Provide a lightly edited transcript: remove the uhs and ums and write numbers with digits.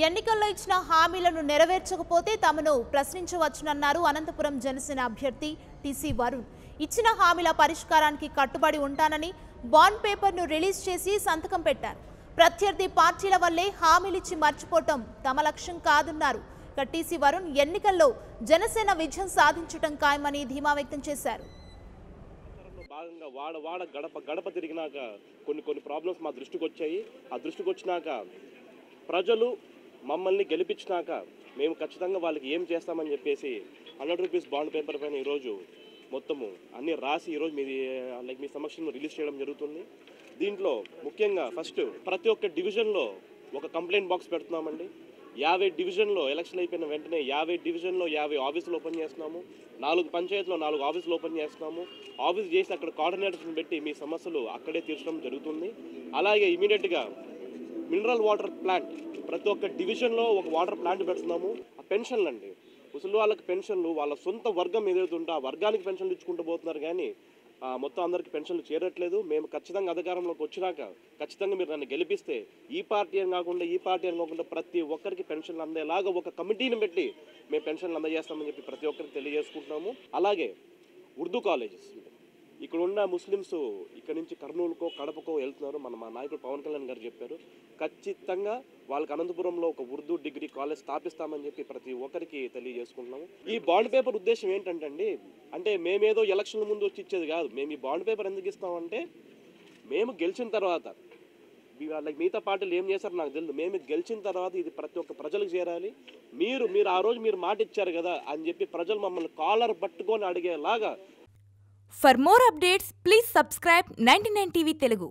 ఎన్నికల్లో ఇచ్చిన హామీలను నెరవేర్చకపోతే తమను ప్రశ్నించవచ్చునన్నారు అనంతపురం జనసేన అభ్యర్థి టీసీ వరుణ్. ఇచ్చిన హామీల పరిష్కారానికి కట్టుబడి ఉంటానని బాండ్ పేపర్ను రిలీజ్ చేసి సంతకం పెట్టారు. ప్రత్యర్థి పార్టీల వల్లే హామీలిచ్చి మర్చిపోవటం తమ లక్ష్యం కాదన్నారు. టీసీ వరుణ్ ఎన్నికల్లో జనసేన విజయం సాధించడం ఖాయమని ధీమా వ్యక్తం చేశారు. భాగంగా వాడ గడప తిరిగినాక కొన్ని ప్రాబ్లమ్స్ మా దృష్టికి వచ్చాయి. ఆ దృష్టికి వచ్చినాక ప్రజలు మమ్మల్ని గెలిపించినాక మేము ఖచ్చితంగా వాళ్ళకి ఏం చేస్తామని చెప్పేసి 100 రూపీస్ బాండ్ పేపర్ పైన ఈరోజు మొత్తము అన్నీ రాసి ఈరోజు మీ సమక్షంలో రిలీజ్ చేయడం జరుగుతుంది. దీంట్లో ముఖ్యంగా ఫస్ట్ ప్రతి ఒక్క డివిజన్లో ఒక కంప్లైంట్ బాక్స్ పెడుతున్నామండి. 50 డివిజన్లో ఎలక్షన్ అయిపోయిన వెంటనే 50 డివిజన్లో 50 ఆఫీసులు ఓపెన్ చేస్తున్నాము. 4 పంచాయతీలో 4 ఆఫీసులు ఓపెన్ చేస్తున్నాము. ఆఫీస్ చేసి అక్కడ కోఆర్డినేటర్స్ని పెట్టి మీ సమస్యలు అక్కడే తీర్చడం జరుగుతుంది. అలాగే ఇమీడియట్గా మినరల్ వాటర్ ప్లాంట్ ప్రతి ఒక్క డివిజన్లో ఒక వాటర్ ప్లాంట్ పెడుతున్నాము. ఆ పెన్షన్లు అండి, ముసలి వాళ్ళకి పెన్షన్లు వాళ్ళ సొంత వర్గం ఏదైతే ఉంటే ఆ వర్గానికి పెన్షన్లు ఇచ్చుకుంటూ పోతున్నారు, కానీ మొత్తం అందరికీ పెన్షన్లు చేరట్లేదు. మేము ఖచ్చితంగా అధికారంలోకి వచ్చినాక ఖచ్చితంగా మీరు నన్ను గెలిపిస్తే ఈ పార్టీ అని కాకుండా ప్రతి ఒక్కరికి పెన్షన్లు అందేలాగా ఒక కమిటీని పెట్టి మేము పెన్షన్లు అందజేస్తామని చెప్పి ప్రతి ఒక్కరికి తెలియజేసుకుంటున్నాము. అలాగే ఉర్దూ కాలేజెస్, ఇక్కడ ఉన్న ముస్లిమ్స్ ఇక్కడ నుంచి కర్నూలుకో కడపకో వెళ్తున్నారు. మా నాయకుడు పవన్ కళ్యాణ్ గారు చెప్పారు, ఖచ్చితంగా వాళ్ళకి అనంతపురంలో ఒక ఉర్దూ డిగ్రీ కాలేజ్ స్థాపిస్తామని చెప్పి ప్రతి ఒక్కరికి తెలియజేసుకుంటున్నాము. ఈ బాండ్ పేపర్ ఉద్దేశం ఏంటంటే అంటే మేమేదో ఎలక్షన్ ముందు వచ్చి ఇచ్చేది కాదు. మేము ఈ బాండ్ పేపర్ ఎందుకు ఇస్తామంటే మేము గెలిచిన తర్వాత వాళ్ళకి మిగతా పార్టీలు ఏం చేశారో నాకు తెలియదు. మేము గెలిచిన తర్వాత ఇది ప్రతి ఒక్క ప్రజలకు చేరాలి. మీరు ఆ రోజు మీరు మాట ఇచ్చారు కదా అని చెప్పి ప్రజలు మమ్మల్ని కాలర్ పట్టుకొని అడిగేలాగా. For more updates, please subscribe 99 TV Telugu.